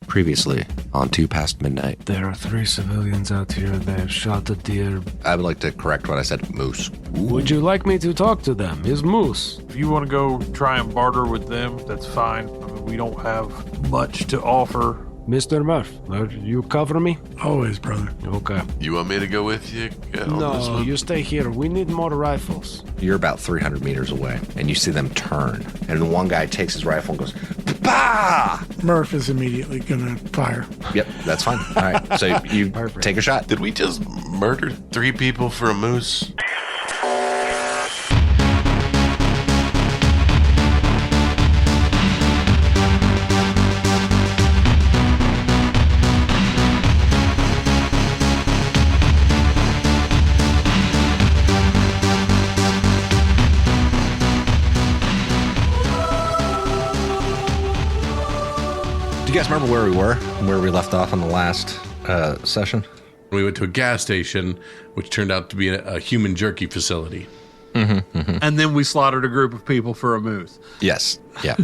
Previously on 2 Past Midnight. There are 3 civilians out here. They have shot a deer. I would like to correct what I said. Moose. Would you like me to talk to them? Is moose? If you want to go try and barter with them, that's fine. I mean, we don't have much to offer. Mr. Murph, you cover me? Always, brother. Okay. You want me to go with you on this No, one? you stay here. We need more rifles. You're about 300 meters away, and you see them turn. And the one guy takes his rifle and goes, bah! Murph is immediately gonna fire. Yep, that's fine. All right, so you take a shot. Did we just murder 3 people for a moose? Do you guys remember where we were, where we left off on the last session? We went to a gas station, which turned out to be a human jerky facility. And then we slaughtered a group of people for a moose. Yes. Yeah.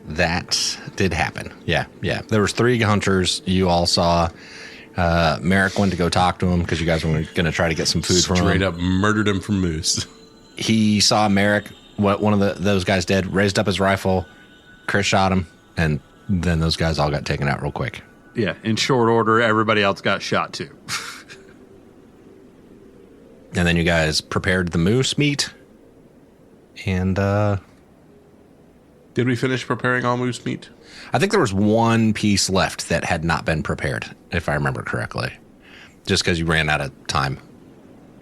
That did happen. Yeah. There was 3 hunters. You all saw. Merrick went to go talk to him because you guys were going to try to get some food from him. Straight up murdered him for moose. He saw Merrick. What one of those guys did, raised up his rifle. Chris shot him, and then those guys all got taken out real quick. Yeah, in short order, everybody else got shot too. And then you guys prepared the moose meat. And Did we finish preparing all moose meat? I think there was one piece left that had not been prepared, if I remember correctly. Just because you ran out of time.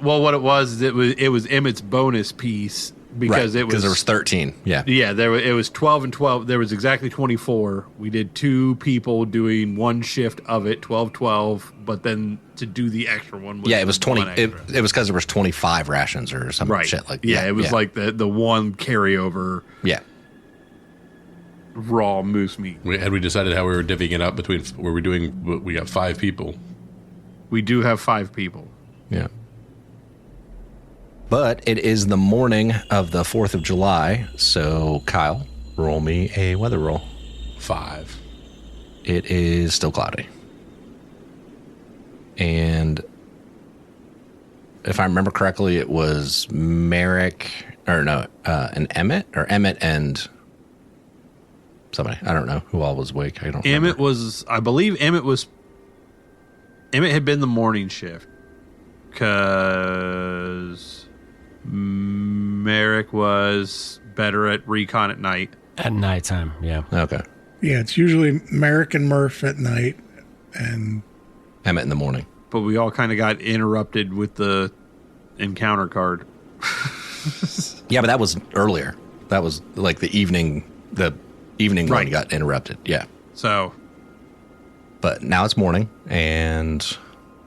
Well, what it was Emmett's bonus piece because Right, it was there was 13. Yeah. Yeah, it was 12 and 12. There was exactly 24. We did 2 people doing one shift of it, 12, but then to do the extra one was Yeah, it was 20. one extra. It was because there was 25 rations or some Right. shit like that. Yeah, it was like the one carryover Yeah. raw moose meat. Had we decided how we were divvying it up between, were we doing, we got 5 people. We do have 5 people. Yeah. But it is the morning of the 4th of July, so Kyle, roll me a weather roll. 5. It is still cloudy. And if I remember correctly, it was Merrick, and Emmett, or Emmett and somebody. I don't know who all was awake. I don't remember. I believe Emmett had been the morning shift because Merrick was better at recon at night. At nighttime, yeah. Okay. Yeah, it's usually Merrick and Murph at night, and Emmett in the morning. But we all kind of got interrupted with the encounter card. Yeah, but that was earlier. That was like the evening one Right. got interrupted. Yeah. So, But now it's morning, and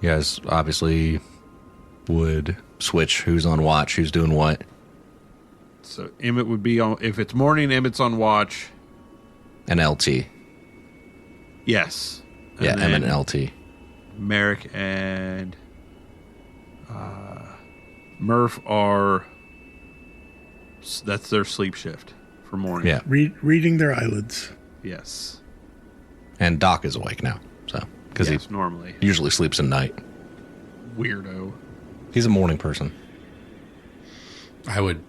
you guys obviously would switch who's on watch, who's doing what. so Emmett would be on, if it's morning, Emmett's on watch. And LT. Yes. And Yeah, then Emmett and LT. Merrick and Murph that's their sleep shift for morning. Yeah. reading their eyelids. Yes. And Doc is awake now, so because Yes, he normally. usually sleeps at night. Weirdo. He's a morning person. I would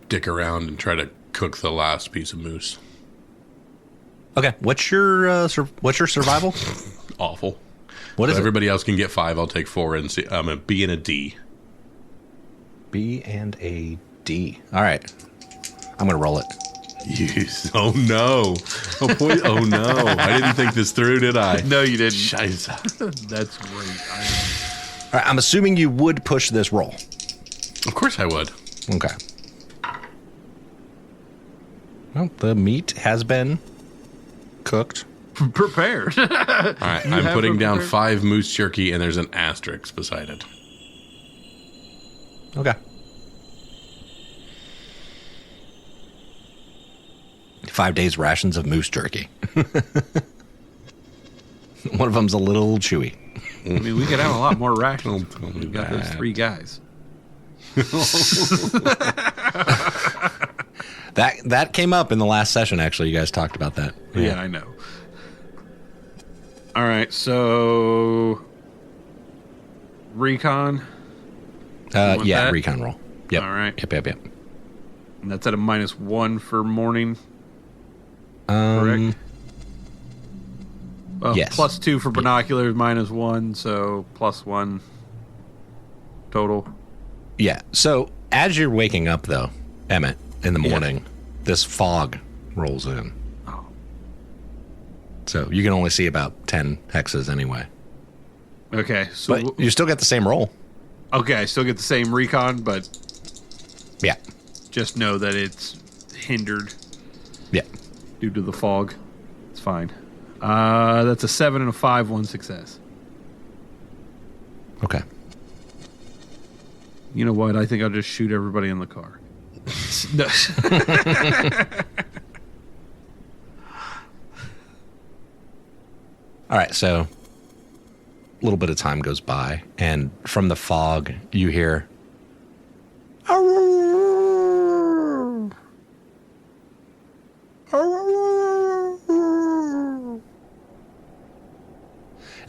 dick around and try to cook the last piece of moose. Okay, what's your survival? Awful. What is So it? everybody else can get 5. I'll take 4 and see. I'm a B and a D. B and a D. All right, I'm gonna roll it. Yes. Oh no. Oh no. I didn't think this through, did I? No, you didn't. Scheiße. That's great. All right, I'm assuming you would push this roll. Of course I would. Okay. Well, the meat has been cooked. Prepared. All right. I'm have putting them down prepared? 5 moose jerky, and there's an asterisk beside it. Okay. 5 days rations of moose jerky. One of them's a little chewy. I mean, we could have a lot more rations. Don't do We've got those that. 3 guys. That came up in the last session, actually. You guys talked about that. Yeah, I know. All right, so recon. Yeah, that? recon roll. Yep. All right. Yep. And that's at a -1 for morning. Um, Correct. Well, yes. +2 for binoculars, -1, so +1 total. Yeah. So as you're waking up, though, Emmett, in the morning, this fog rolls in. Oh. So you can only see about 10 hexes anyway. Okay, so But you still get the same roll. okay, I still get the same recon, but Yeah. just know that it's hindered Yeah. due to the fog. It's fine. That's a 7 and a 5, 1 success. Okay. You know what? I think I'll just shoot everybody in the car. No. All right. So a little bit of time goes by, and from the fog, you hear.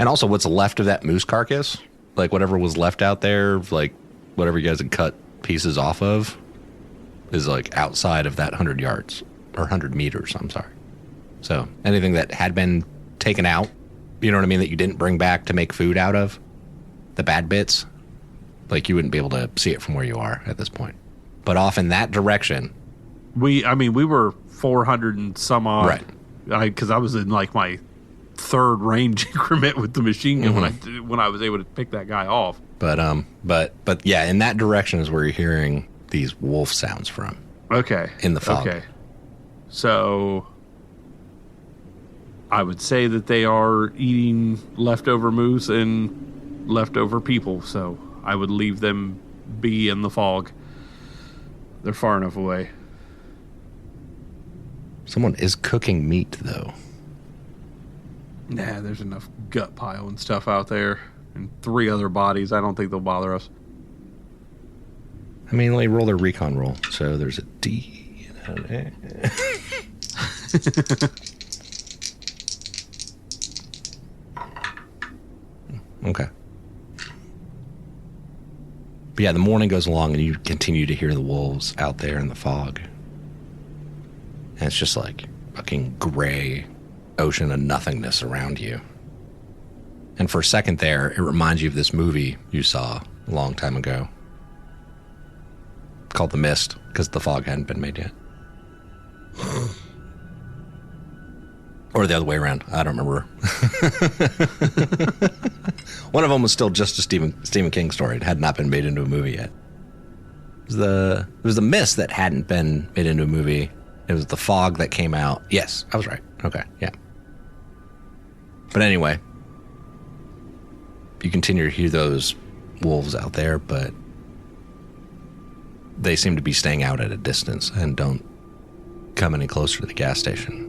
And also, what's left of that moose carcass, like whatever was left out there, like whatever you guys had cut pieces off of, is like outside of that 100 yards or 100 meters. I'm sorry. So anything that had been taken out, you know what I mean, that you didn't bring back to make food out of, the bad bits, like you wouldn't be able to see it from where you are at this point. But off in that direction. we were 400 and some odd. Right. Because I was in like my third range increment with the machine gun when I was able to pick that guy off. But yeah, in that direction is where you're hearing these wolf sounds from. Okay. In the fog. Okay. So I would say that they are eating leftover moose and leftover people, so I would leave them be in the fog. They're far enough away. Someone is cooking meat, though. Nah, there's enough gut pile and stuff out there. And 3 other bodies. I don't think they'll bother us. I mean, they roll their recon roll, so there's a D and an A. Okay. But yeah, the morning goes along and you continue to hear the wolves out there in the fog. And it's just like fucking gray ocean of nothingness around you. And for a second there, it reminds you of this movie you saw a long time ago called The Mist, because the fog hadn't been made yet. Or the other way around. I don't remember. One of them was still just a Stephen King story. It had not been made into a movie yet. It was the Mist that hadn't been made into a movie. It was the fog that came out. Yes, I was right. Okay, yeah. But anyway, you continue to hear those wolves out there, but they seem to be staying out at a distance and don't come any closer to the gas station.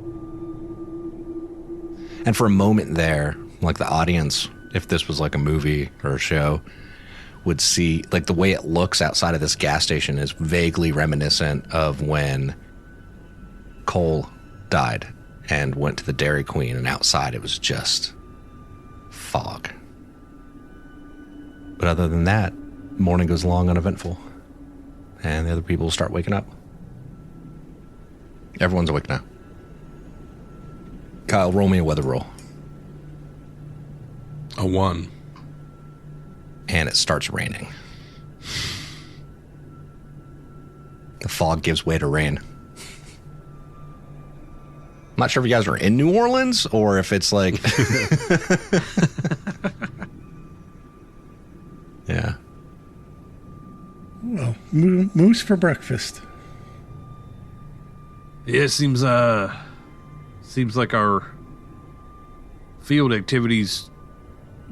And for a moment there, like the audience, if this was like a movie or a show, would see, like the way it looks outside of this gas station is vaguely reminiscent of when Cole died and went to the Dairy Queen, and outside it was just fog. But other than that, morning goes long uneventful, and the other people start waking up. Everyone's awake now. Kyle, roll me a weather roll. A 1. And it starts raining. The fog gives way to rain. I'm not sure if you guys are in New Orleans or if it's like... Yeah. Well, moose for breakfast. Yeah, it seems like our field activities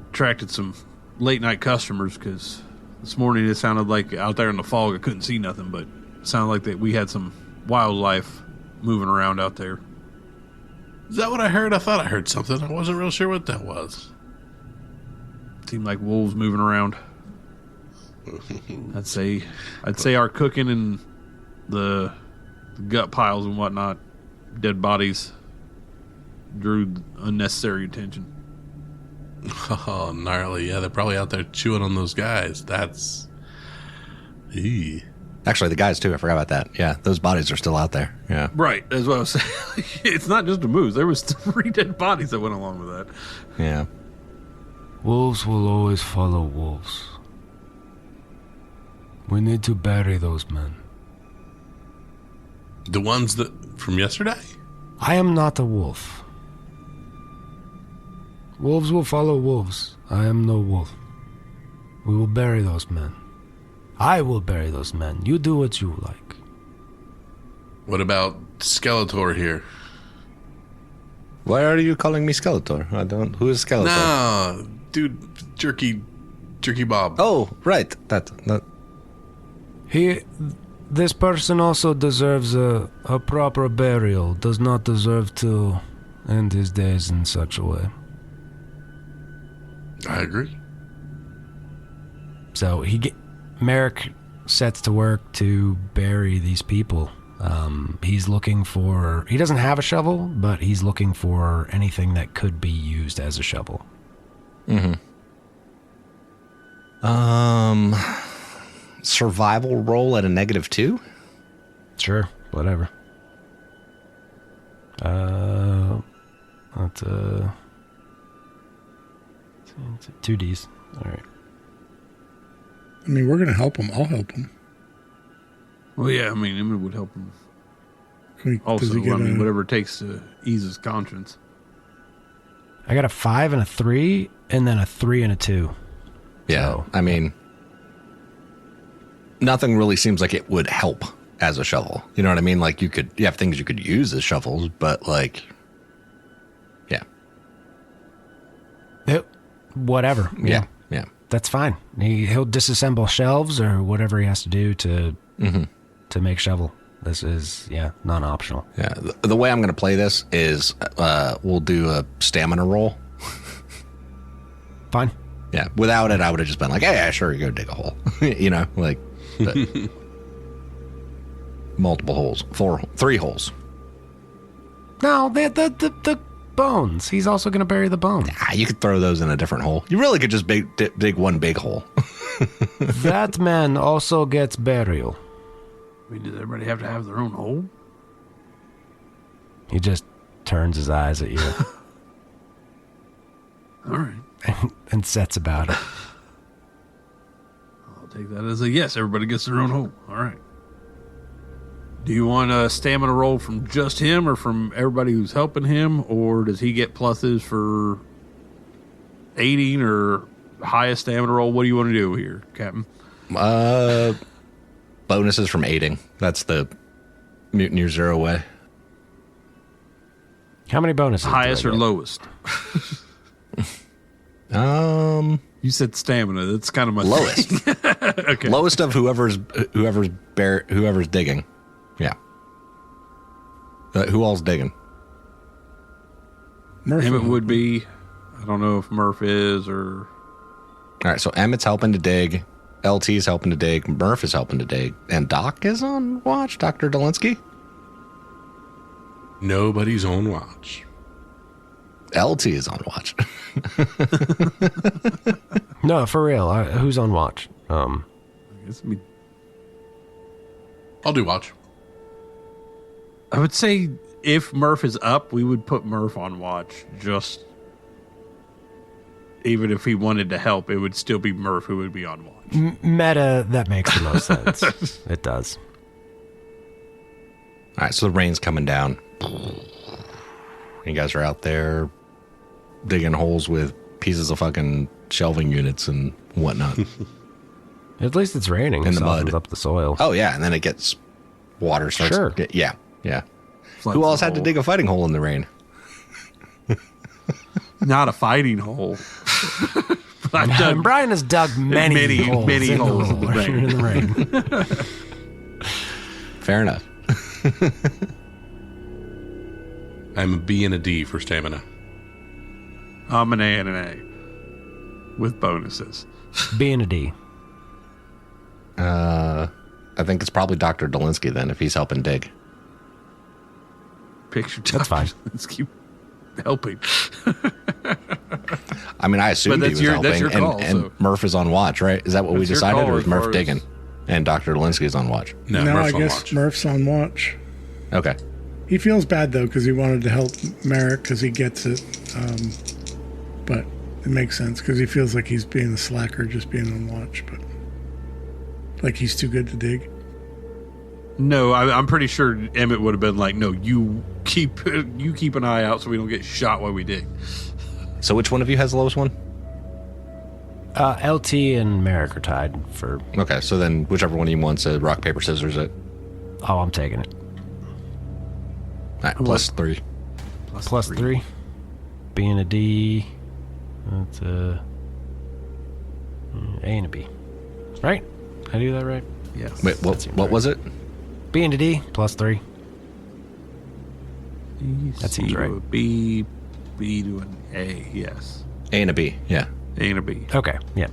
attracted some late night customers, because this morning it sounded like out there in the fog I couldn't see nothing, but it sounded like that we had some wildlife moving around out there. Is that what I heard? I thought I heard something. I wasn't real sure what that was. Seemed like wolves moving around. I'd say our cooking and the gut piles and whatnot, dead bodies drew unnecessary attention. Oh, gnarly. Yeah, they're probably out there chewing on those guys. That's... Eee. Actually, the guys, too. I forgot about that. Yeah, those bodies are still out there. Yeah. Right, that's what I was saying. It's not just a moose. There was 3 dead bodies that went along with that. Yeah. Wolves will always follow wolves. We need to bury those men. The ones that from yesterday? I am not a wolf. Wolves will follow wolves. I am no wolf. We will bury those men. I will bury those men. You do what you like. What about Skeletor here? Why are you calling me Skeletor? I don't... Who is Skeletor? No, dude, Jerky Bob. Oh, right. That. This person also deserves a proper burial. Does not deserve to end his days in such a way. I agree. So Merrick sets to work to bury these people. He's looking for... He doesn't have a shovel, but he's looking for anything that could be used as a shovel. Mm-hmm. Survival roll at a -2? Sure, whatever. That's 2 Ds. All right. I mean, we're going to help him. I'll help him. Well, yeah, I mean, it would help him. Also, Does he get whatever it takes to ease his conscience. I got a 5 and a 3, and then a 3 and a 2. Yeah, So, I mean, nothing really seems like it would help as a shovel. You know what I mean? Like, you have things you could use as shovels, but like, yeah. whatever. Yeah. That's fine. He'll disassemble shelves or whatever he has to do to make shovel. This is, non-optional. Yeah. The way I'm going to play this is we'll do a stamina roll. Fine. Yeah. Without it, I would have just been like, hey, yeah, sure, you go dig a hole. You know, like multiple holes. 3 holes. No, the bones. He's also going to bury the bones. You could throw those in a different hole. You really could just dig one big hole. That man also gets burial. I mean, does everybody have to have their own hole? He just turns his eyes at you All right. and sets about it. I'll take that as a yes. Everybody gets their own hole. All right. Do you want a stamina roll from just him or from everybody who's helping him? Or does he get pluses for aiding or highest stamina roll? What do you want to do here, Captain? Bonuses from aiding. That's the Mutineer Zero way. How many bonuses? Highest or lowest? You said stamina. That's kind of my lowest. Okay. Lowest of whoever's digging. Yeah. Who all's digging? Emmett would be. I don't know if Murph is or. All right, so Emmett's helping to dig. LT's helping to dig. Murph is helping to dig. And Doc is on watch, Dr. Dolinsky. Nobody's on watch. LT is on watch. No, for real. Who's on watch? I guess I'll do watch. I would say if Murph is up, we would put Murph on watch. Just even if he wanted to help, it would still be Murph who would be on watch. Meta, that makes the most sense. It does. All right, so the rain's coming down. You guys are out there digging holes with pieces of fucking shelving units and whatnot. At least it's raining. In the softens mud. up the soil. Oh, yeah, and then it gets water starts. Sure. Yeah. Floods Who else the had to hole. dig a fighting hole in the rain? Not a fighting hole. But I've And done Brian has dug many holes many in holes in the rain. in the rain. Fair enough. I'm a B and a D for stamina. I'm an A and an A with bonuses. B and a D. I think it's probably Dr. Dolinsky then, if he's helping dig. Picture time. That's fine. Let's keep helping. I mean, I assumed he was that's your helping, call, and so. Murph is on watch, right? Is that what we That's your decided, call or is as Murph far as- digging? And Dr. Dolinsky is on watch. No, No, Murph's I on guess watch. Murph's on watch. Okay. He feels bad though because he wanted to help Merrick because he gets it, but it makes sense because he feels like he's being the slacker, just being on watch, but like he's too good to dig. No, I'm pretty sure Emmett would have been like, "No, you keep an eye out so we don't get shot while we dig." So which one of you has the lowest one? LT and Merrick are tied for. Okay, so then whichever one of you wants to rock, paper, scissors it. Oh, I'm taking it. All right, plus 3. Plus 3. Being a D. That's a and a B. Right? I do that right? Yes. Wait, what was it? B and a D, plus 3. That seems right. A B to an A. Yes. A and a B, yeah. A and a B. Okay, yeah.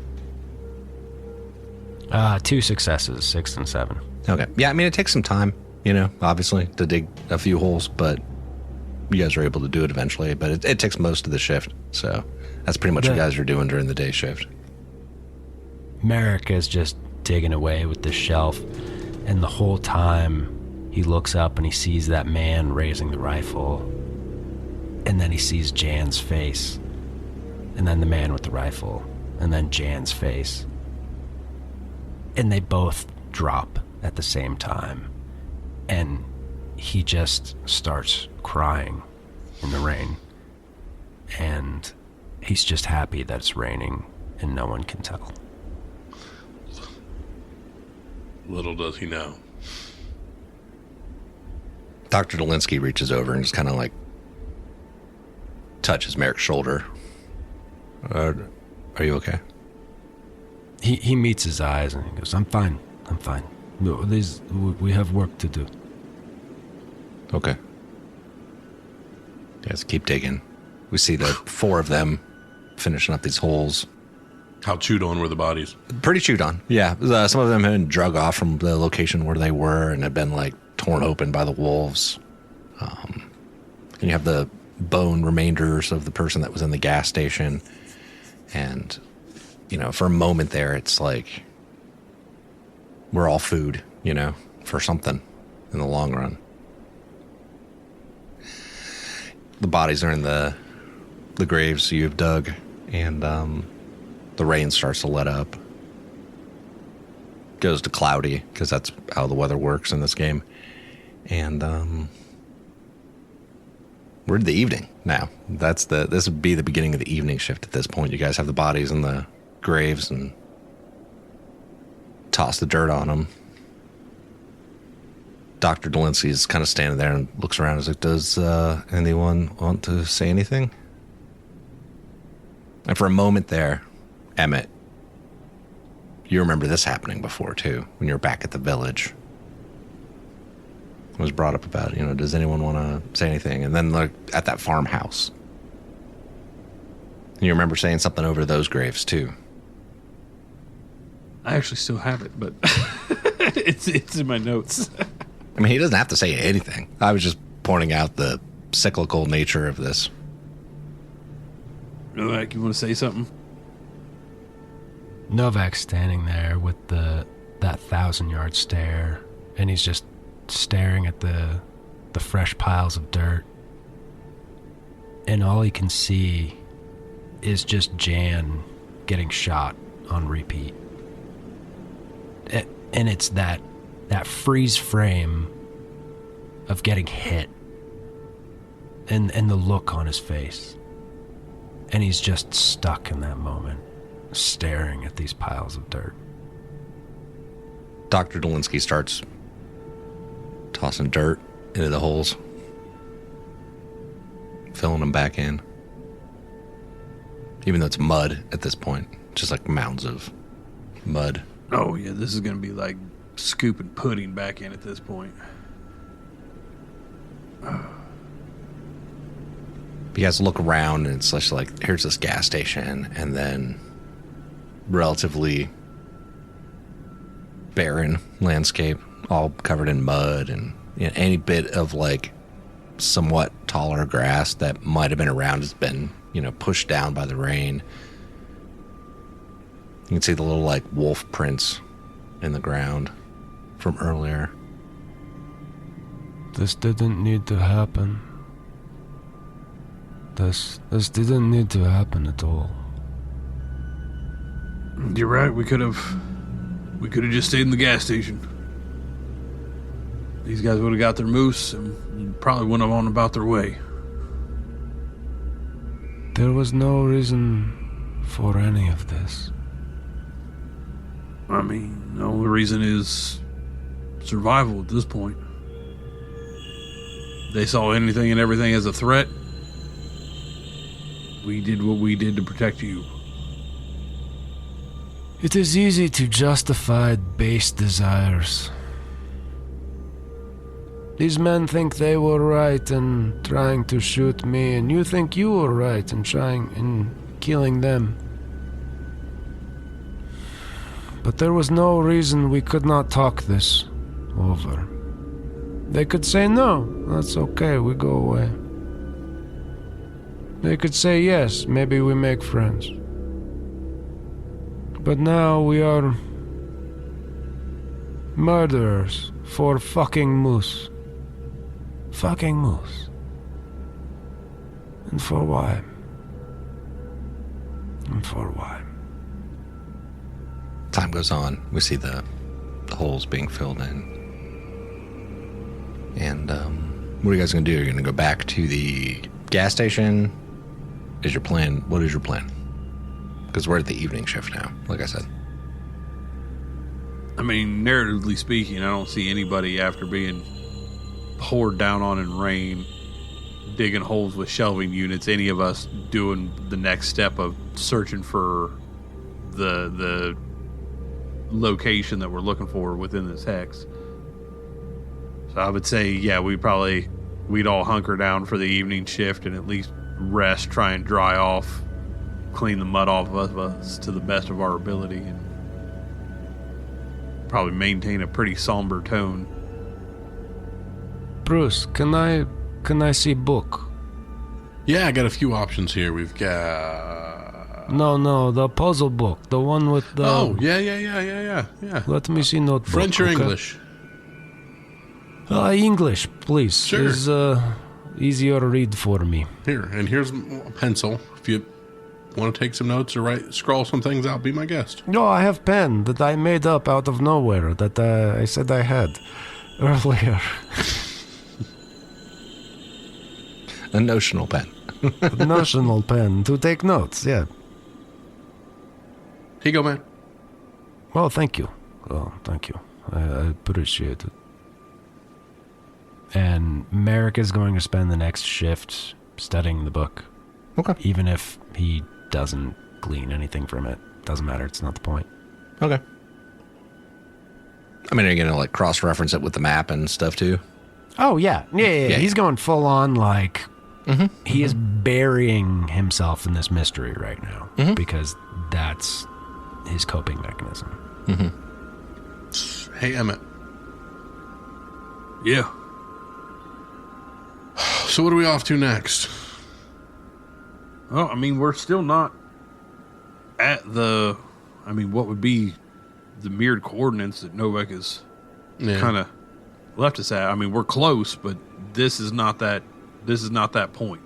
2 successes, 6 and 7. Okay. Yeah, I mean, it takes some time, obviously, to dig a few holes, but you guys are able to do it eventually. But it takes most of the shift, so that's pretty much what you guys are doing during the day shift. Merrick is just digging away with the shelf, and the whole time he looks up and he sees that man raising the rifle, and then he sees Jan's face, and then the man with the rifle, and then Jan's face, and they both drop at the same time, and he just starts crying in the rain, and he's just happy that it's raining and no one can tell. Little does he know. Dr. Dolinsky reaches over and just kind of like touches Merrick's shoulder. Are you okay? He meets his eyes and he goes, I'm fine. We have work to do. Okay. You guys keep digging. We see the 4 of them finishing up these holes. How chewed on were the bodies? Pretty chewed on. Yeah. Some of them had been drug off from the location where they were and had been like torn open by the wolves. And you have the bone remainders of the person that was in the gas station. And, for a moment there, it's like we're all food, for something in the long run. The bodies are in the graves you've dug, and the rain starts to let up. Goes to cloudy because that's how the weather works in this game. And we're in the evening now. This would be the beginning of the evening shift at this point. You guys have the bodies in the graves and toss the dirt on them. Dr. Dolinsky's kind of standing there and looks around and is like, does anyone want to say anything? And for a moment there, Emmett, you remember this happening before too, when you were back at the village. It was brought up about, does anyone want to say anything? And then like at that farmhouse. And you remember saying something over those graves too. I actually still have it, but it's in my notes. I mean, he doesn't have to say anything. I was just pointing out the cyclical nature of this. Novak, you want to say something? Novak's standing there with that 1,000-yard stare, and he's just staring at the fresh piles of dirt. And all he can see is just Jan getting shot on repeat. And it's that freeze frame of getting hit and the look on his face. And he's just stuck in that moment, staring at these piles of dirt. Dr. Dolinsky starts tossing dirt into the holes, filling them back in. Even though it's mud at this point, just like mounds of mud. Oh, yeah, this is going to be like scooping pudding back in at this point. You guys look around and it's just like, here's this gas station, and then relatively barren landscape, all covered in mud, and any bit of like somewhat taller grass that might have been around has been, pushed down by the rain. You can see the little, like, wolf prints in the ground from earlier. This didn't need to happen. This didn't need to happen at all. You're right. We could have just stayed in the gas station. These guys would have got their moose and probably went on about their way. There was no reason for any of this. I mean, the only reason is survival at this point. They saw anything and everything as a threat. We did what we did to protect you. It is easy to justify base desires. These men think they were right in trying to shoot me, and you think you were right in killing them. But there was no reason we could not talk this over. They could say no, that's okay, we go away. They could say yes, maybe we make friends. But now we are murderers for fucking moose. Fucking moose. And for why? And for why? Time goes on. We see the holes being filled in. And what are you guys going to do? Are you going to go back to the gas station? What is your plan? Because we're at the evening shift now, like I said. I mean, narratively speaking, I don't see anybody after being poured down on in rain, digging holes with shelving units, any of us doing the next step of searching for the location that we're looking for within this hex. So I would say, yeah, we'd all hunker down for the evening shift and at least rest, try and dry off, clean the mud off of us to the best of our ability, and probably maintain a pretty somber tone. Bruce, can I see book? Yeah, I got a few options here. We've got... No, the puzzle book, the one with the... Oh, yeah. Let me see notebook. French or okay? English? English, please. Sure. Is easier to read for me. Here, and here's a pencil. If you want to take some notes or scroll some things out, be my guest. No, I have pen that I made up out of nowhere that I said I had earlier. A notional pen. Notional pen to take notes, yeah. Here you go, man. Well, thank you. Oh, thank you. I appreciate it. And Merrick is going to spend the next shift studying the book. Okay. Even if he doesn't glean anything from it. Doesn't matter, it's not the point. Okay. I mean, are you going to, like, cross-reference it with the map and stuff, too? Oh, yeah. Yeah. He's going full on, like... Mm-hmm. He is burying himself in this mystery right now. Mm-hmm. Because that's his coping mechanism. Mm-hmm. Hey, Emmett. Yeah. So what are we off to next? Well, I mean, we're still not at what would be the mirrored coordinates that Novak has kind of left us at. I mean, we're close, but this is not that point.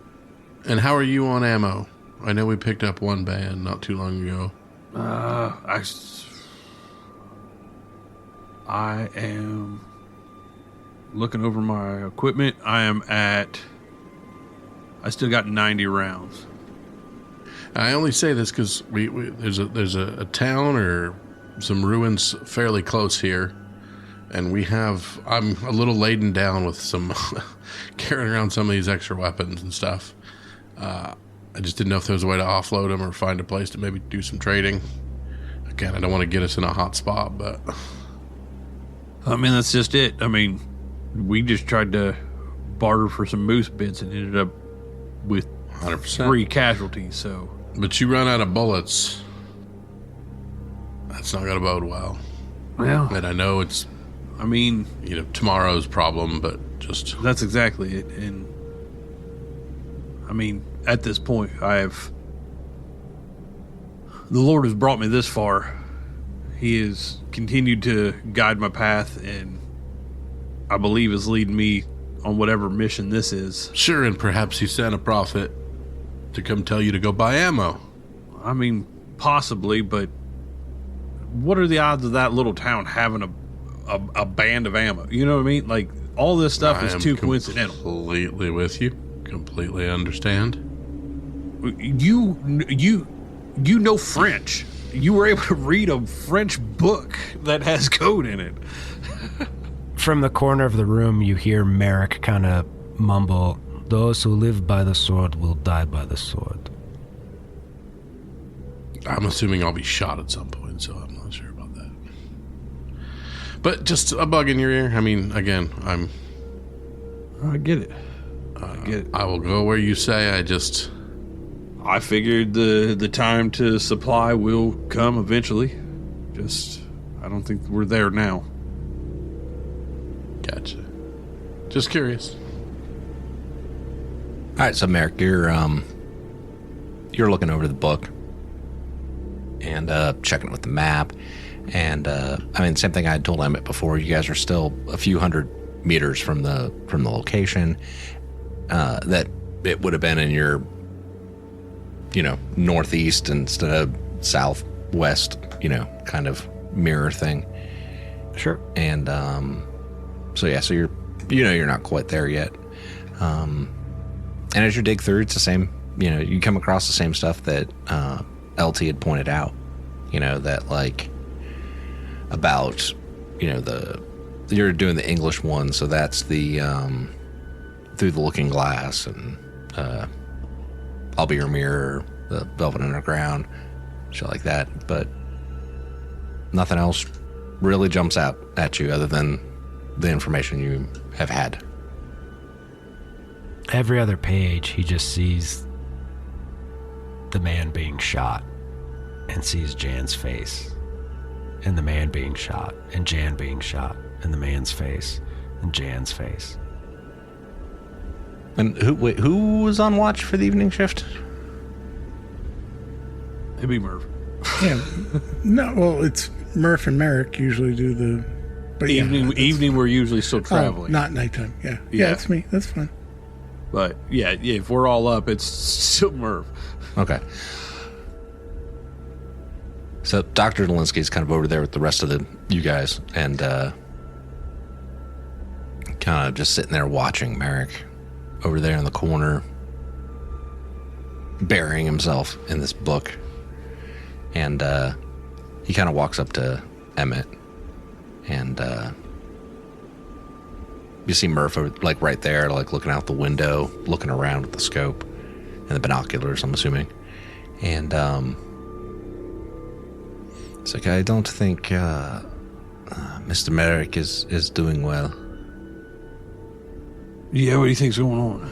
And how are you on ammo? I know we picked up one band not too long ago. I am looking over my equipment. I still got 90 rounds. I only say this because there's a town or some ruins fairly close here, and I'm a little laden down with some carrying around some of these extra weapons and stuff. I just didn't know if there was a way to offload them or find a place to maybe do some trading. Again, I don't want to get us in a hot spot, but I mean, that's just it. I mean, we just tried to barter for some moose bits and ended up with 100%. 3 casualties, so... But you run out of bullets. That's not going to bode well. Well... And I know it's, I mean... tomorrow's problem, but just... That's exactly it. And I mean, at this point, the Lord has brought me this far. He has continued to guide my path, and I believe is leading me on whatever mission this is. Sure, and perhaps he sent a prophet to come tell you to go buy ammo. I mean, possibly, but what are the odds of that little town having a band of ammo? You know what I mean? Like, all this stuff is too coincidental. Completely with you. Completely understand. You know French. You were able to read a French book that has code in it. From the corner of the room, you hear Merrick kind of mumble, "Those who live by the sword will die by the sword." I'm assuming I'll be shot at some point, so I'm not sure about that. But just a bug in your ear. I mean, again, I get it. I will go where you say. I figured the time to supply will come eventually. I don't think we're there now. Gotcha. Just curious. All right, so Merrick, you're looking over the book and checking it with the map, and I mean, same thing I had told Emmett before. You guys are still a few hundred meters from the location that it would have been in your, northeast instead of southwest, kind of mirror thing. Sure. And so you're you're not quite there yet. And as you dig through, it's the same. You come across the same stuff that LT had pointed out. That like about you're doing the English one, so that's the Through the Looking Glass and I'll Be Your Mirror, the Velvet Underground, shit like that. But nothing else really jumps out at you other than the information you have had. Every other page, he just sees the man being shot and sees Jan's face, and the man being shot, and Jan being shot, and the man's face, and Jan's face. And who was on watch for the evening shift? It'd be Merv. Yeah. No, well, it's Murph and Merrick usually do the... But Evening we're usually still Oh, traveling. not nighttime. Yeah. Yeah. Yeah, it's me. That's fine. But yeah, if we're all up, it's still Merv. Okay. So Dr. Nolinsky's kind of over there with the rest of you guys, and kind of just sitting there watching Merrick over there in the corner, burying himself in this book. And he kind of walks up to Emmett, and you see Murph like right there, like looking out the window, looking around with the scope and the binoculars, I'm assuming. And it's like, I don't think Mr. Merrick is doing well. Yeah, what do you think's going on?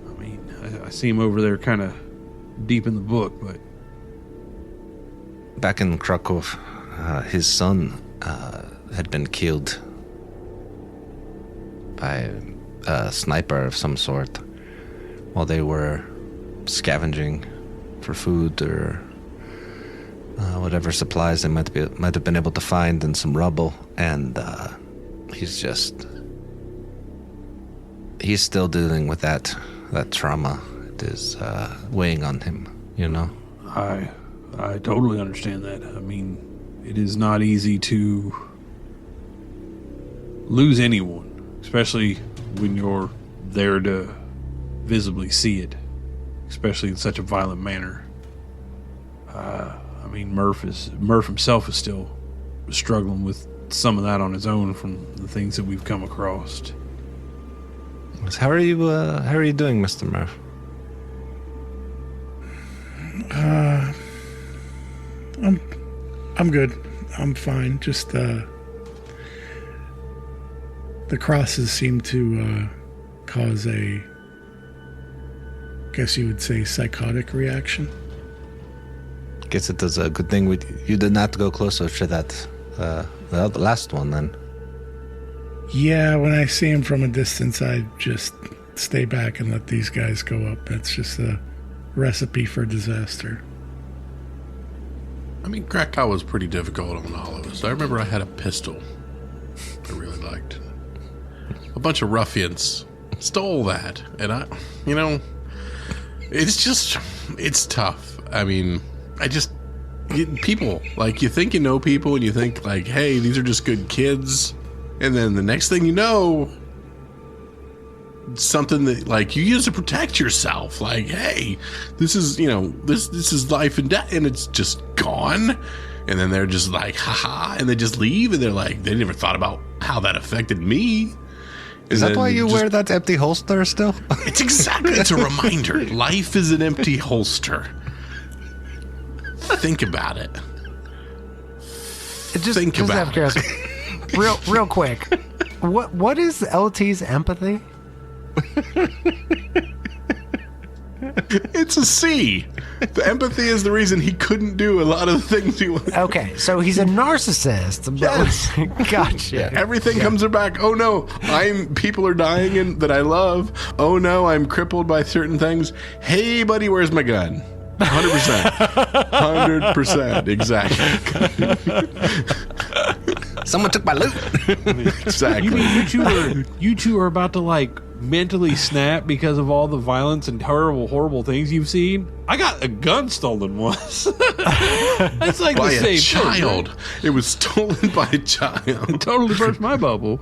I mean, I see him over there kind of deep in the book, but... Back in Krakow, his son had been killed by a sniper of some sort while they were scavenging for food or whatever supplies they might have been able to find in some rubble, and he's still dealing with that trauma. It is weighing on him, I totally understand that. I mean, it is not easy to lose anyone, especially when you're there to visibly see it, especially in such a violent manner. I mean, Murph himself is still struggling with some of that on his own from the things that we've come across. How are you doing, Mr. Murph? I'm good. I'm fine. Just the crosses seem to cause a, guess you would say, psychotic reaction. Guess it is a good thing you did not go closer to that the last one then. Yeah, when I see him from a distance, I just stay back and let these guys go up. That's just a recipe for disaster. I mean, Krakow was pretty difficult on all of us. I remember I had a pistol I really liked. A bunch of ruffians stole that. And it's tough. I mean, people, like, you think you know people and you think, like, hey, these are just good kids. And then the next thing you know, something that, like, you use to protect yourself. Like, hey, this is, this is life and death, and it's just gone. And then they're just like, haha, and they just leave, and they're like, they never thought about how that affected me. Is that why you wear that empty holster still? It's a reminder. Life is an empty holster. Think about it. Think about it. Real quick. What is LT's empathy? It's a C. The empathy is the reason he couldn't do a lot of the things he wanted. Okay, so he's a narcissist. Yes. Gotcha. Everything comes back. Oh no, people are dying and that I love. Oh no, I'm crippled by certain things. Hey buddy, where's my gun? 100%. 100%. Exactly. Someone took my loot. Exactly. You mean you two are about to, like, mentally snap because of all the violence and horrible things you've seen? I got a gun stolen once. That's like by the same a child. thing. It was stolen by a child. Totally burst my bubble.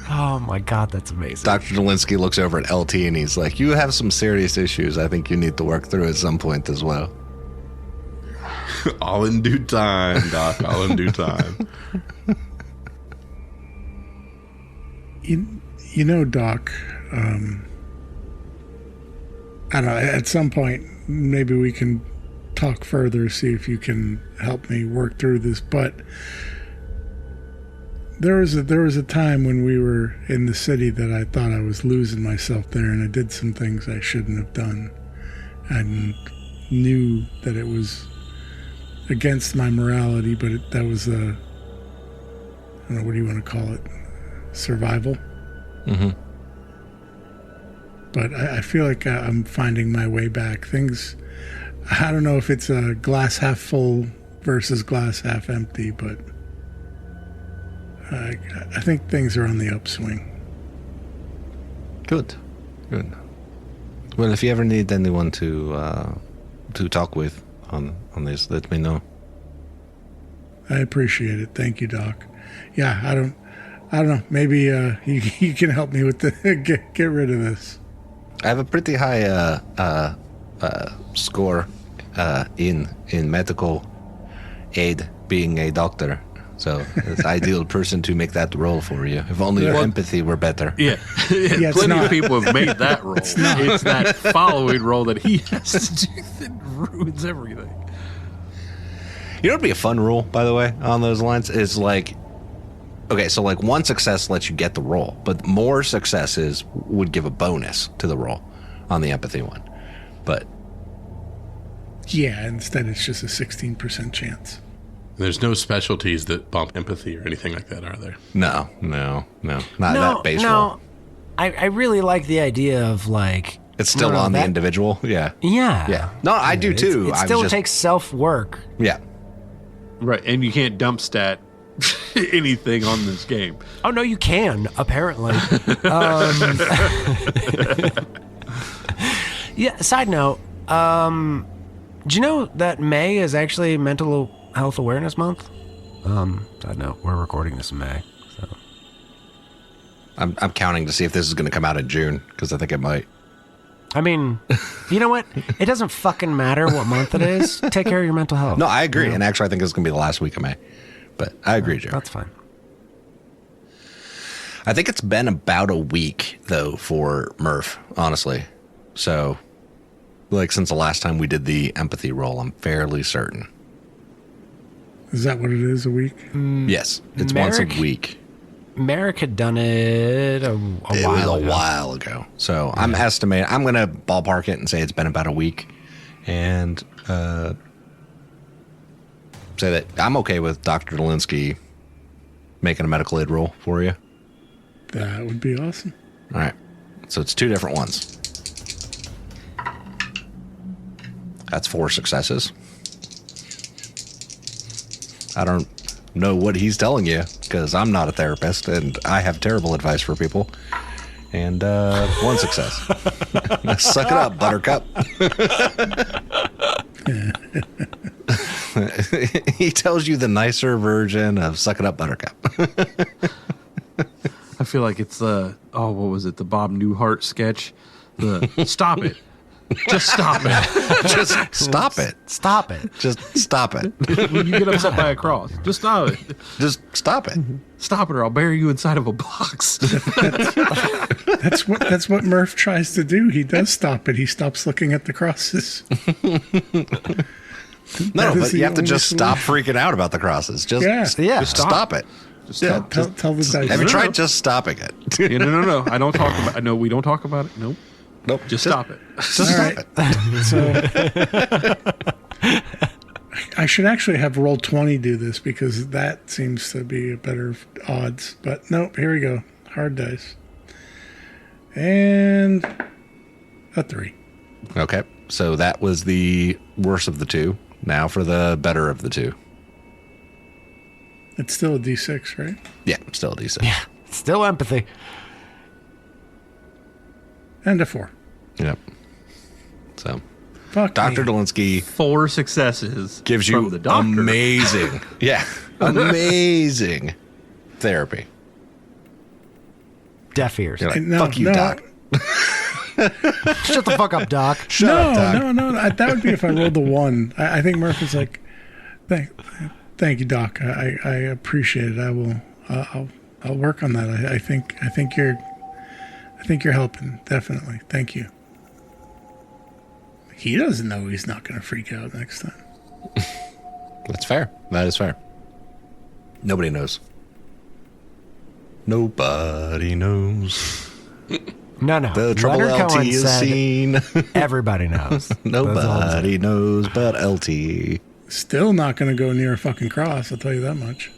Oh my god, that's amazing. Dr. Dolinsky looks over at LT and he's like, you have some serious issues I think you need to work through at some point as well. All in due time, Doc. All in due time. You know, Doc, I don't know, at some point, maybe we can talk further, see if you can help me work through this, but there was a time when we were in the city that I thought I was losing myself there, and I did some things I shouldn't have done, and knew that it was against my morality, but that was I don't know, what do you want to call it? Survival? Mm-hmm. But I feel like I'm finding my way back. Things, I don't know if it's a glass half full versus glass half empty, but I think things are on the upswing. Good. Well, if you ever need anyone to talk with on this, let me know. I appreciate it. Thank you, Doc. Yeah, I don't know. Maybe you can help me with the get rid of this. I have a pretty high score in medical aid, being a doctor. So it's ideal person to make that role for you. If only your empathy were better. Yeah. Plenty of people have made that role. It's that following role that he has to do that ruins everything. You know what would be a fun rule, by the way, on those lines? Is like, okay, so like one success lets you get the role, but more successes would give a bonus to the role on the empathy one. But yeah, instead it's just a 16% chance. There's no specialties that bump empathy or anything like that, are there? no, not that base role. I really like the idea of, like, It's still on the individual. Yeah. Yeah. No, I do too. It still takes self-work. Yeah. Right, and you can't dump stat anything on this game. Oh, no, you can, apparently. Yeah, side note, do you know that May is actually Mental Health Awareness Month? Side note, we're recording this in May. So. I'm counting to see if this is going to come out in June, because I think it might. I mean, you know what? It doesn't fucking matter what month it is. Take care of your mental health. No, I agree. You know? And actually, I think it's going to be the last week of May. But I agree, Jerry. That's fine. I think it's been about a week, though, for Murph, honestly. So, like, since the last time we did the empathy roll, I'm fairly certain. Is that what it is, a week? Yes, it's once a week. Merrick had done it a while ago. So yeah. I'm estimating, I'm going to ballpark it and say it's been about a week. And say that I'm okay with Dr. Dolinsky making a medical aid roll for you. That would be awesome. All right. so it's 2 different ones. That's 4 successes. I don't know what he's telling you because I'm not a therapist and I have terrible advice for people. And 1 success. Suck it up, Buttercup. He tells you the nicer version of suck it up, Buttercup. I feel like it's what was it? The Bob Newhart sketch. Stop it. Just stop it. Just stop it. Stop it. Just stop it. When you get upset by a cross, just stop it. Just stop it. Stop it, or I'll bury you inside of a box. That's what Murph tries to do. He does stop it. He stops looking at the crosses. No, but the you have to only just stop freaking out about the crosses. Just Yeah. stop it. Just Yeah. stop. Tell the dice. Have you No, tried no. just stopping it? Yeah, no. I don't talk about. No, we don't talk about it. Nope. Nope. Just stop it. Just All stop right. it. So I should actually have roll 20 do this because that seems to be a better odds. But nope, here we go. Hard dice. And a 3. Okay. So that was the worst of the 2. Now for the better of the 2. It's still a D6, right? Yeah, still a D6. Yeah. Still empathy. And a 4. Yep. So Fuck Dr. me. Dolinsky 4 successes gives from you the doctor. amazing, amazing therapy. Deaf ears. You're like, No, fuck you, no. Doc. Shut the fuck up, Doc. Shut up, Doc. No. That would be if I rolled the 1. I think Murph is like, thank you, Doc. I appreciate it. I will. I'll work on that. I think you're helping. Definitely. Thank you. He doesn't know he's not going to freak out next time. That's fair. That is fair. Nobody knows. Nobody knows. No. The trouble Leonard LT Cohen is said seen. everybody knows. That's all I'm saying. Nobody knows but LT. Still not going to go near a fucking cross. I'll tell you that much.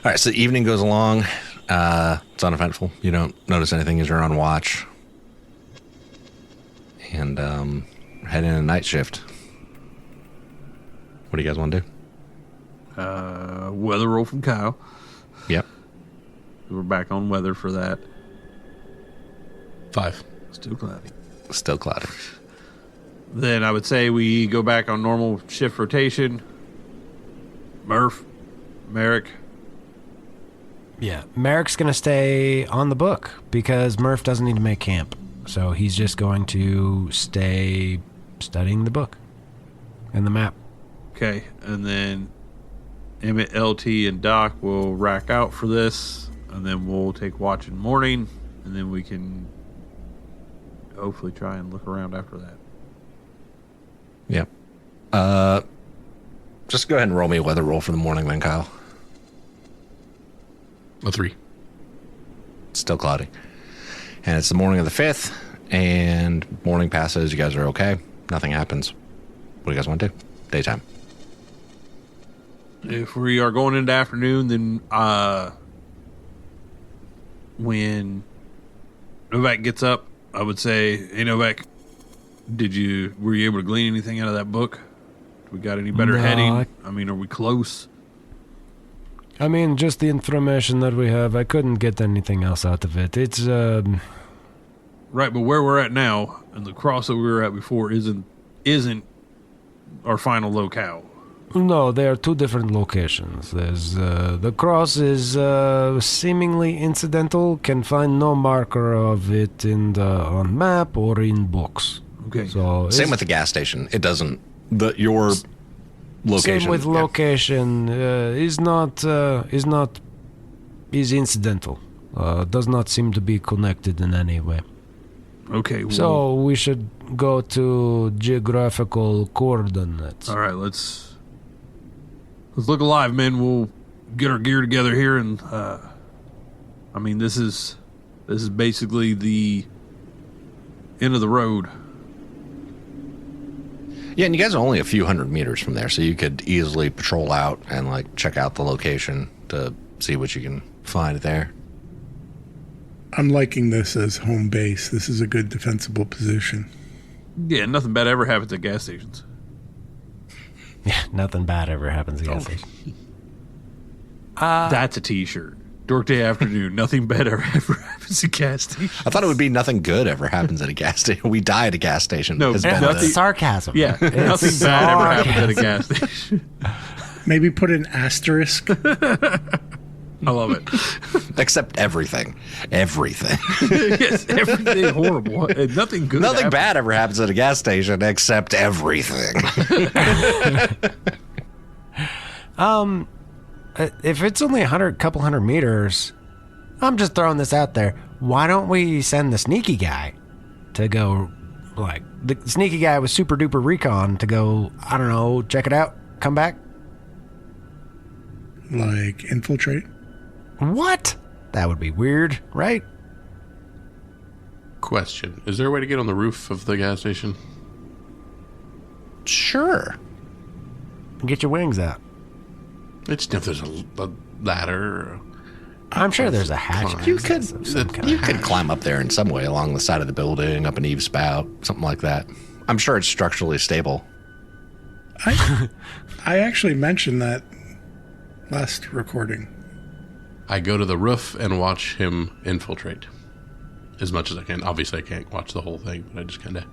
All right, so the evening goes along. It's uneventful. You don't notice anything as you're on watch. And heading in a night shift. What do you guys want to do? Weather roll from Kyle. Yep. We're back on weather for that. 5. Still cloudy. Still cloudy. Then I would say we go back on normal shift rotation. Murph, Merrick. Yeah. Merrick's going to stay on the book because Murph doesn't need to make camp. So he's just going to stay studying the book and the map. Okay, and then Emmett, LT, and Doc will rack out for this, and then we'll take watch in the morning, and then we can hopefully try and look around after that. Yep. Just go ahead and roll me a weather roll for the morning then, Kyle. A 3. Still cloudy. And it's the morning of the 5th, and morning passes. You guys are okay. Nothing happens. What do you guys want to do? Daytime. If we are going into afternoon, then when Novak gets up, I would say, "Hey Novak, were you able to glean anything out of that book? We got any better No, heading? I mean, are we close?" I mean, just the information that we have. I couldn't get anything else out of it. It's, Right, but where we're at now and the cross that we were at before isn't our final locale. no, they are 2 different locations. There's, the cross is, seemingly incidental, can find no marker of it on map or in books. Okay. So Same it's- with the gas station. It doesn't. Your location. Same with yeah. location is incidental. Does not seem to be connected in any way. Okay. Well, So we should go to geographical coordinates. all right. Let's look alive, men. We'll get our gear together here, and I mean, this is basically the end of the road. Yeah, and you guys are only a few hundred meters from there, so you could easily patrol out and like check out the location to see what you can find there. I'm liking this as home base. This is a good defensible position. Yeah, nothing bad ever happens at gas stations. Yeah, nothing bad ever happens at gas station. That's a T-shirt. Dork Day afternoon. Nothing bad ever happens at gas station. I thought it would be nothing good ever happens at a gas station. We die at a gas station. No, has yeah, been nothing- the- Sarcasm. Yeah, nothing bad ever happens at a gas station. Maybe put an asterisk. I love it. except everything. Everything. Yes, everything horrible. And nothing good. Nothing happens. bad ever happens at a gas station except everything. If it's only couple hundred meters, I'm just throwing this out there. Why don't we send the sneaky guy to go, like, the sneaky guy with super duper recon to go, I don't know, check it out, come back? Like infiltrate. What? That would be weird, right? Question: is there a way to get on the roof of the gas station? Sure. Get your wings out. It's if there's a ladder. I'm sure there's a hatch. You could, of some kind. you could climb up there in some way along the side of the building, up an eave spout, something like that. I'm sure it's structurally stable. I actually mentioned that last recording. I go to the roof and watch him infiltrate as much as I can. Obviously, I can't watch the whole thing, but I just kind of.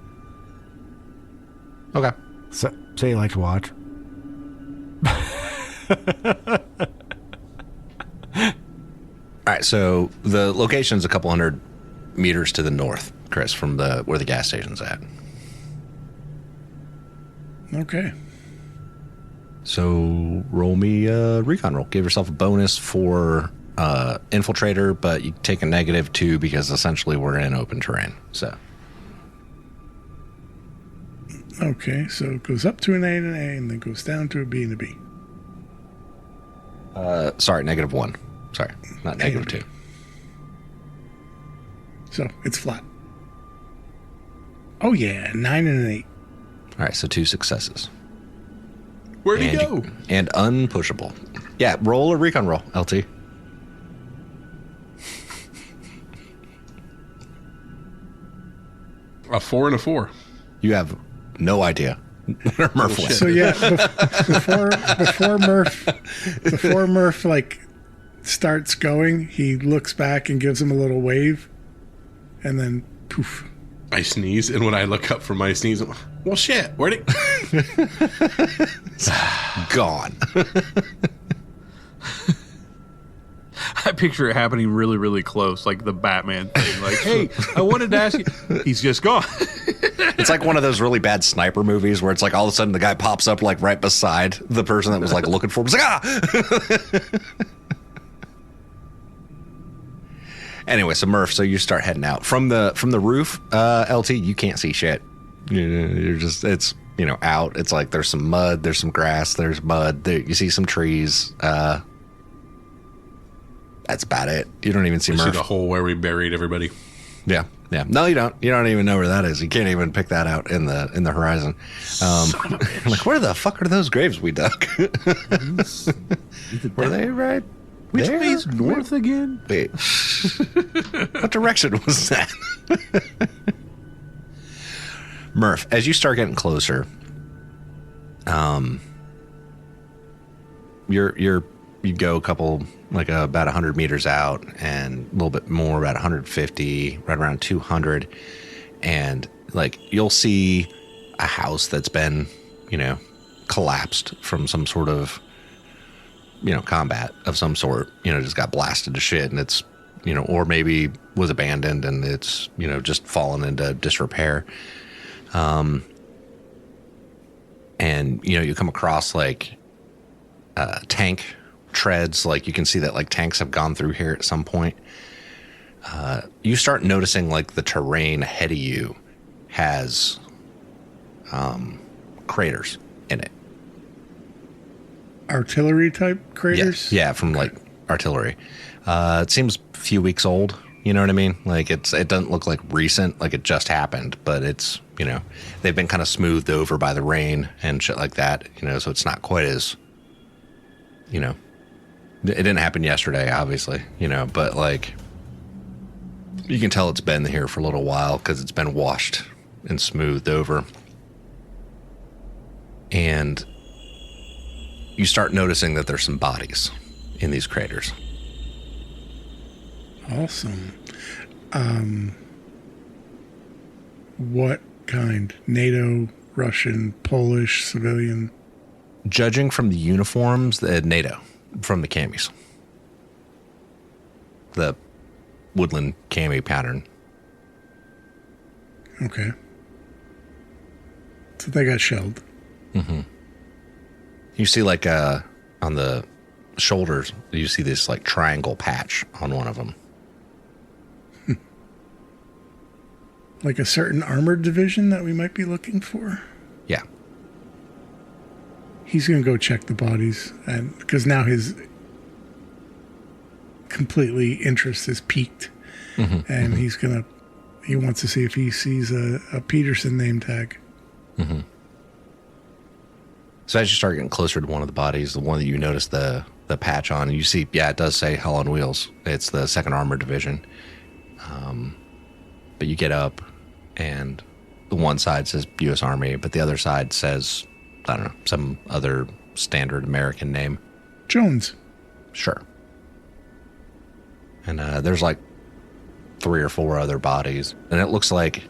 Okay. So you like to watch? All right, so the location's a couple hundred meters to the north, Chris, from where the gas station's at. Okay. So roll me a recon roll. Give yourself a bonus for infiltrator, but you take a -2 because essentially we're in open terrain. So Okay, so it goes up to an A and an A, and then goes down to a B and a B. sorry, -1. Sorry, not -2. So it's flat. Oh yeah, 9 and an 8. All right, so 2 successes. Where'd he And go? and unpushable. Yeah, roll a recon roll, LT. A 4 and a 4. You have no idea where Murph went. So yeah, before Murph like starts going, he looks back and gives him a little wave, and then poof. I sneeze, and when I look up from my sneeze, I'm like, well, shit, where'd it? Gone. I picture it happening really, really close, like the Batman thing. Like, hey, I wanted to ask you. He's just gone. It's like one of those really bad sniper movies where it's like all of a sudden the guy pops up like right beside the person that was like looking for him. It's like, ah! Anyway, so Murph, so you start heading out from the roof. LT, you can't see shit. You're just, it's, out. It's like there's some mud, there's some grass, there's mud. You see some trees. That's about it. You don't even see I see Murph. the hole where we buried everybody. Yeah. No, you don't. You don't even know where that is. You can't even pick that out in the horizon. I'm like, where the fuck are those graves we dug? Were they right? Which there? way's north again? Wait. What direction was that? Murph, as you start getting closer, you go a couple, like about 100 meters out, and a little bit more, about 150, right around 200, and like you'll see a house that's been, collapsed from some sort of, combat of some sort, just got blasted to shit, and it's, or maybe was abandoned and it's, just fallen into disrepair. And, you come across like tank treads, like you can see that like tanks have gone through here at some point. You start noticing like the terrain ahead of you has craters in it. Artillery type craters? Yeah, from like artillery. It seems a few weeks old. You know what I mean? Like it doesn't look like recent, like it just happened, but it's, they've been kind of smoothed over by the rain and shit like that, so it's not quite as, it didn't happen yesterday, obviously, but like You can tell it's been here for a little while because it's been washed and smoothed over. And you start noticing that there's some bodies in these craters. Awesome. What kind? NATO, Russian, Polish, civilian? Judging from the uniforms, the NATO, from the camis. The woodland cami pattern. Okay. So they got shelled. Mm-hmm. You see, like, on the shoulders, you see this, like, triangle patch on one of them. Like a certain armored division that we might be looking for? Yeah. He's going to go check the bodies, and because now his completely interest is piqued, and he wants to see if he sees a Peterson name tag. Mm-hmm. So as you start getting closer to one of the bodies, the one that you notice the patch on, you see, yeah, it does say Hell on Wheels. It's the 2nd Armored Division. But you get up, and the one side says U.S. Army, but the other side says, I don't know, some other standard American name. Jones. Sure. And there's like 3 or 4 other bodies. And it looks like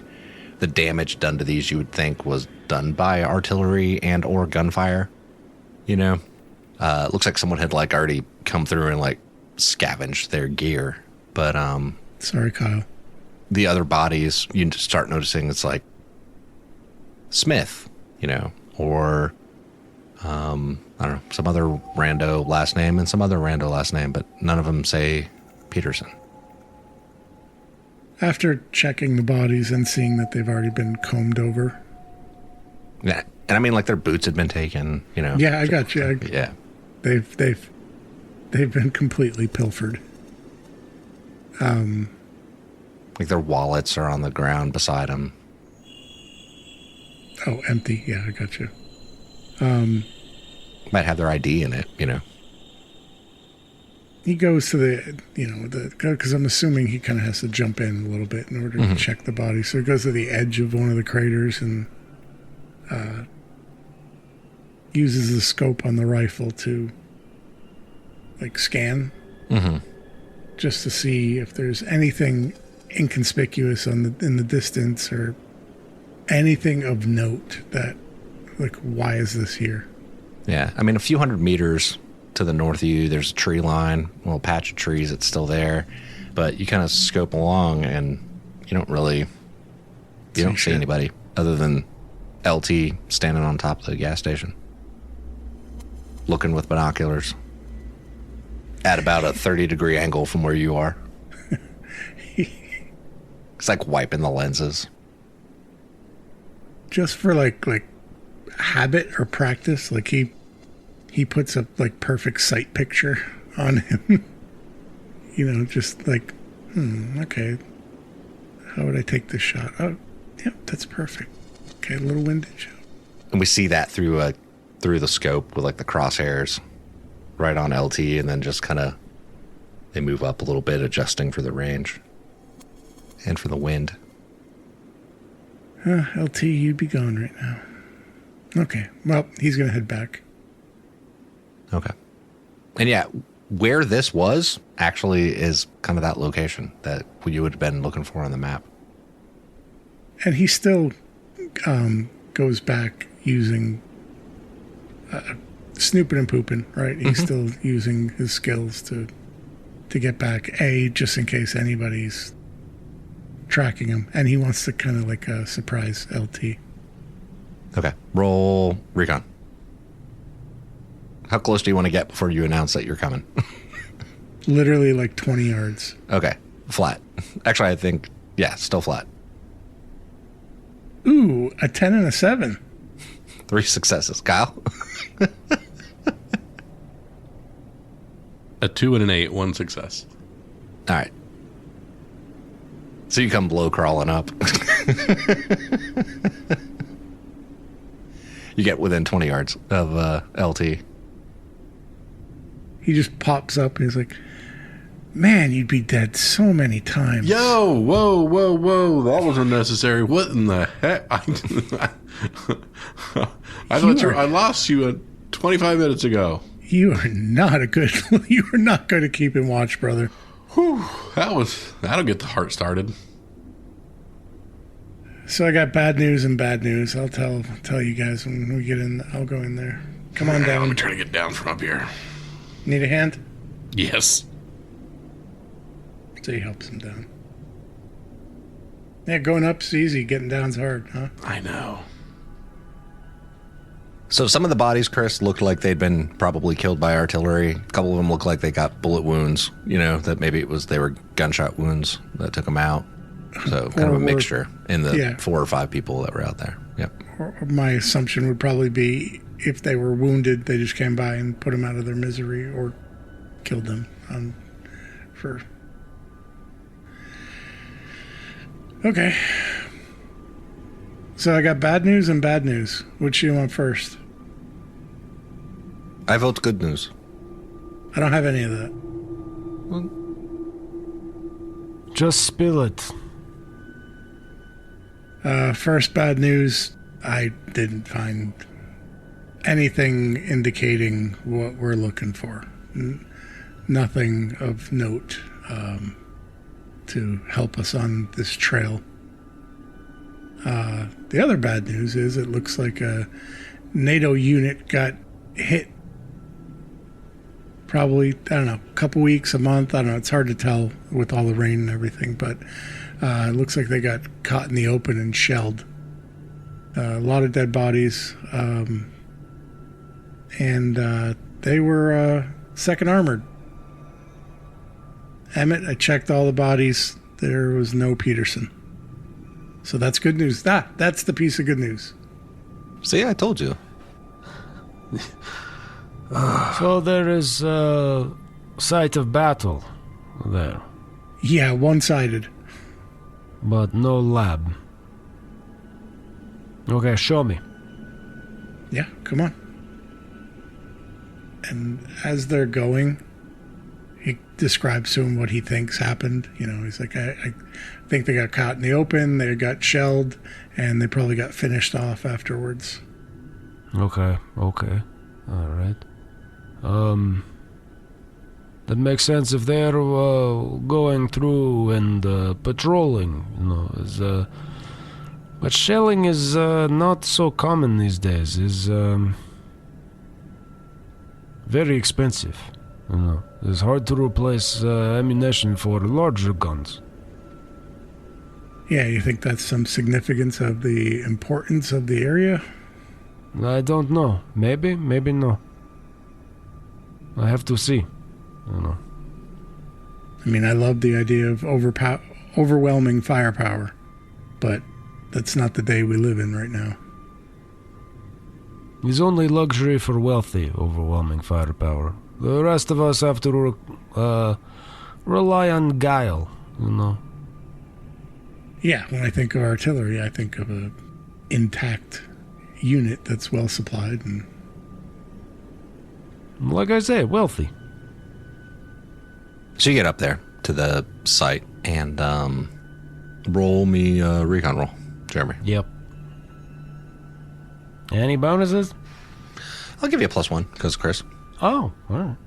the damage done to these you would think was done by artillery and or gunfire. You know? It looks like someone had like already come through and like scavenged their gear. But sorry, Kyle. The other bodies, you start noticing it's like Smith, you know, or I don't know, some other rando last name and some other rando last name, but none of them say Peterson. After checking the bodies and seeing that they've already been combed over. Yeah, and I mean, like, their boots had been taken, you know. Yeah, I got you. Yeah, they've been completely pilfered. Like their wallets are on the ground beside them. Oh, empty. Yeah, I got you. Might have their ID in it, you know. He goes to because I'm assuming he kind of has to jump in a little bit in order to check the body. So he goes to the edge of one of the craters and uses the scope on the rifle to like scan, just to see if there's anything inconspicuous in the distance or anything of note that, like, why is this here? Yeah, I mean, a few hundred meters to the north of you, there's a tree line, a little patch of trees that's still there, but you kind of scope along and you don't see anybody other than LT standing on top of the gas station, looking with binoculars at about a 30-degree angle from where you are. It's like wiping the lenses. Just for like habit or practice, like he puts up like perfect sight picture on him. You know, just like, okay, how would I take this shot? Oh, yep, that's perfect. Okay, a little windage. And we see that through the scope with like the crosshairs right on LT, and then just kind of they move up a little bit, adjusting for the range and for the wind. LT, you'd be gone right now. Okay, well, he's going to head back. Okay. And yeah, where this was actually is kind of that location that you would have been looking for on the map. And he still goes back using snooping and pooping, right? He's still using his skills to get back, just in case anybody's tracking him. And he wants to kind of like surprise LT. Okay. Roll recon. How close do you want to get before you announce that you're coming? Literally like 20 yards. Okay. Flat. Actually, I think, yeah, still flat. Ooh, a 10 and a 7. 3 successes. Kyle? A 2 and an 8, 1 success. All right. So you come blow crawling up. You get within 20 yards of LT. He just pops up and he's like, Man, you'd be dead so many times. Yo, whoa. That was unnecessary. What in the heck? I lost you 25 minutes ago. You are not you are not good at keeping watch, brother. Whew, that'll get the heart started. So I got bad news and bad news. I'll tell you guys when we get in. I'll go in there. Come on down. I'm trying to get down from up here. Need a hand? Yes. So he helps him down. Yeah, going up's easy. Getting down's hard, huh? I know. So some of the bodies, Chris, looked like they'd been probably killed by artillery. A couple of them looked like they got bullet wounds, that maybe they were gunshot wounds that took them out. So kind of a mixture in the 4 or 5 people that were out there. Yep. Or my assumption would probably be if they were wounded, they just came by and put them out of their misery or killed them Okay. So I got bad news and bad news. Which do you want first? I vote good news. I don't have any of that. Just spill it. First bad news, I didn't find anything indicating what we're looking for. Nothing of note to help us on this trail. The other bad news is it looks like a NATO unit got hit probably, I don't know, a couple weeks, a month. I don't know. It's hard to tell with all the rain and everything, but it looks like they got caught in the open and shelled. A lot of dead bodies. And they were second armored. Emmett, I checked all the bodies. There was no Peterson. So that's good news. That's the piece of good news. See, I told you. So there is a site of battle there. Yeah, one-sided. But no lab. Okay, show me. Yeah, come on. And as they're going, he describes to him what he thinks happened. He's like, I think they got caught in the open, they got shelled, and they probably got finished off afterwards. Okay. All right. That makes sense if they're going through and patrolling, but shelling is not so common these days. Is very expensive. It's hard to replace ammunition for larger guns. Yeah, you think that's some significance of the importance of the area? I don't know. Maybe no. I have to see. I mean, I love the idea of overwhelming firepower, but that's not the day we live in right now. It's only luxury for wealthy, overwhelming firepower. The rest of us have to rely on guile, Yeah, when I think of artillery, I think of a intact unit that's well supplied and... Like I say, wealthy. So you get up there to the site and roll me a recon roll, Jeremy. Yep. Any bonuses? I'll give you a +1 because Chris. Oh, all right.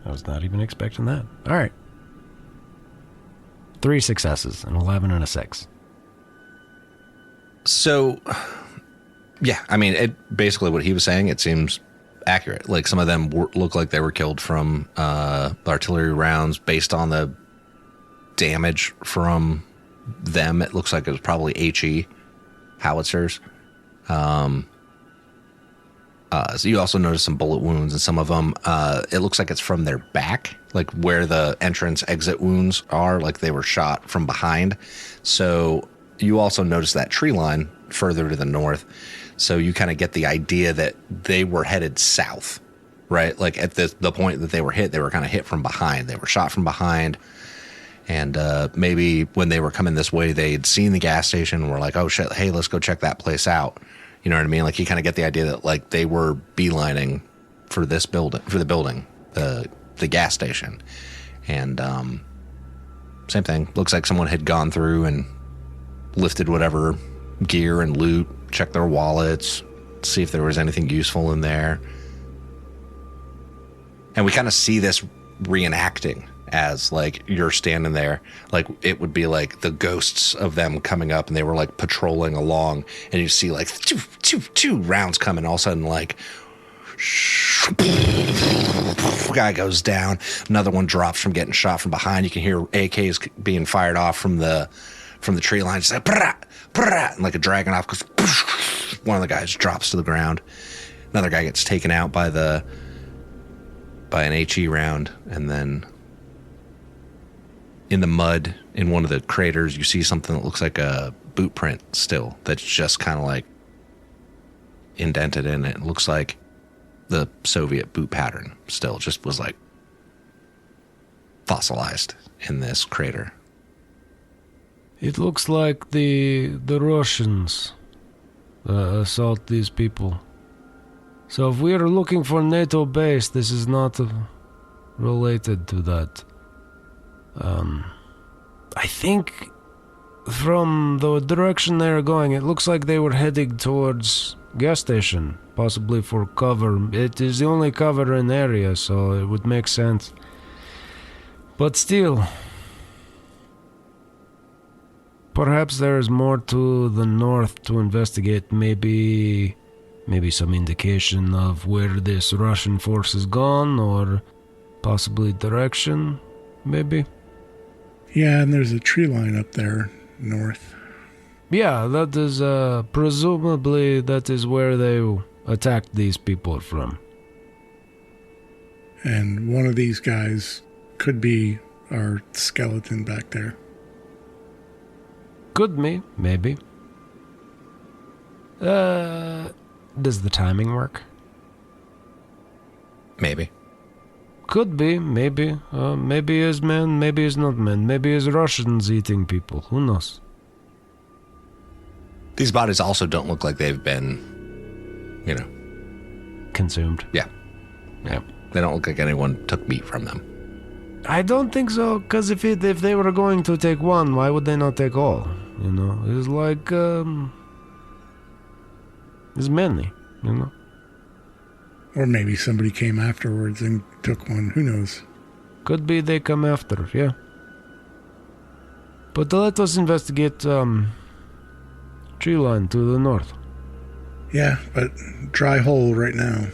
I was not even expecting that. All right. 3 successes, an 11 and a 6. So, yeah, I mean, it basically what he was saying, it seems accurate. Like some of them look like they were killed from artillery rounds based on the damage from them. It looks like it was probably HE howitzers. So you also notice some bullet wounds, and some of them, it looks like it's from their back, like where the entrance exit wounds are, like they were shot from behind. So you also notice that tree line further to the north. So you kind of get the idea that they were headed south, right? Like at the point that they were hit, they were kind of hit from behind. They were shot from behind. And maybe when they were coming this way, they'd seen the gas station and were like, oh shit, hey, let's go check that place out. You know what I mean? Like you kind of get the idea that like they were beelining for this building, for the building, the the gas station. And same thing. Looks like someone had gone through and lifted whatever gear and loot, checked their wallets, see if there was anything useful in there. And we kind of see this reenacting as like you're standing there, like it would be like the ghosts of them coming up, and they were like patrolling along, and you see like two rounds coming. All of a sudden, like guy goes down, another one drops from getting shot from behind. You can hear AKs being fired off from the tree line. Just like and like a dragon off goes. One of the guys drops to the ground. Another guy gets taken out by an HE round, and then in the mud in one of the craters you see something that looks like a boot print still that's just kind of like indented in it. It looks like the Soviet boot pattern still just was like fossilized in this crater. It looks like the Russians assault these people. So if we are looking for NATO base, this is not related to that. I think from the direction they are going, it looks like they were heading towards gas station, possibly for cover. It is the only cover in the area, so it would make sense. But still, perhaps there is more to the north to investigate. Maybe some indication of where this Russian force has gone, or possibly direction, maybe. Yeah, and there's a tree line up there north. Yeah, that is presumably that is where they attacked these people from. And one of these guys could be our skeleton back there. Could be, maybe. Does the timing work? Maybe. Could be, maybe. Maybe is man, maybe is not man. Maybe is Russians eating people. Who knows? These bodies also don't look like they've been, Consumed. Yeah. They don't look like anyone took meat from them. I don't think so, because if they were going to take one, why would they not take all? It's like, it's many, Or maybe somebody came afterwards and took one. Who knows? Could be they come after, yeah. But let us investigate tree line to the north. Yeah, but dry hole right now.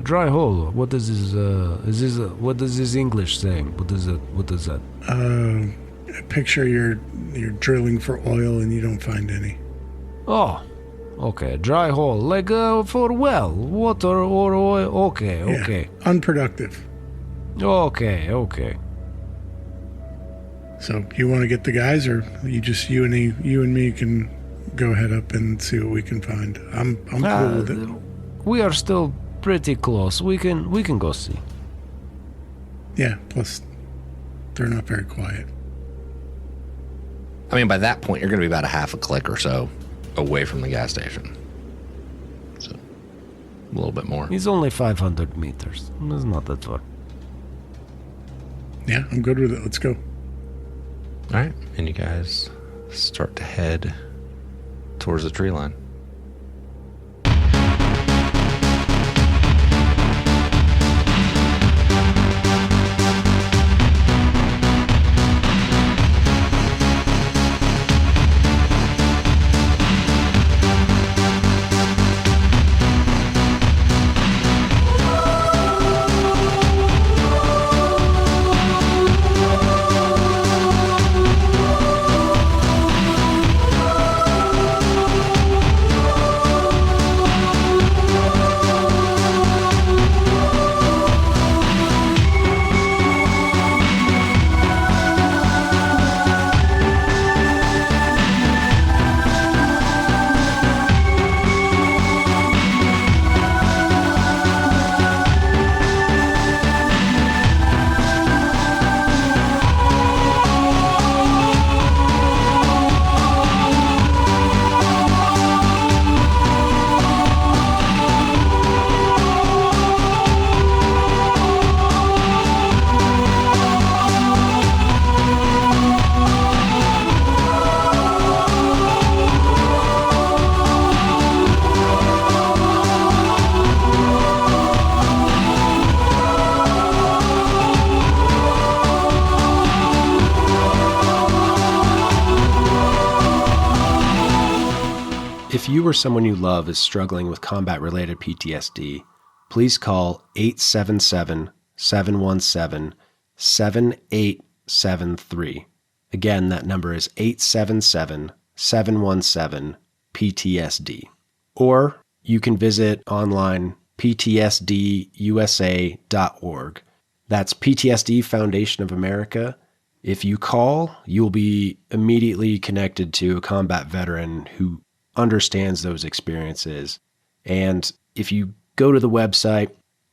Dry hole. What is this? What is this English saying? What is it? What is that? Picture you're drilling for oil and you don't find any. Oh, okay. Dry hole, like for well, water or oil. Okay, okay, Yeah, unproductive. okay. So you want to get the guys, or you and me can go head up and see what we can find. I'm cool with it. We are still pretty close. We can go see. Yeah. Plus, they're not very quiet. I mean, by that point, you're going to be about a half a click or so away from the gas station. So, a little bit more. It's only 500 meters. It's not that far. Yeah, I'm good with it. Let's go. All right. And you guys start to head towards the tree line. If you or someone you love is struggling with combat-related PTSD, please call 877-717-7873. Again, that number is 877-717-PTSD. Or you can visit online ptsdusa.org. That's PTSD Foundation of America. If you call, you'll be immediately connected to a combat veteran who understands those experiences. And if you go to the website,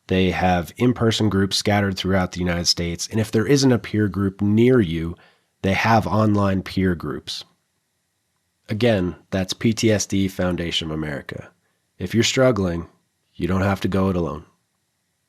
they have in-person groups scattered throughout the United States. And if there isn't a peer group near you, they have online peer groups. Again, that's PTSD Foundation of America. If you're struggling, you don't have to go it alone.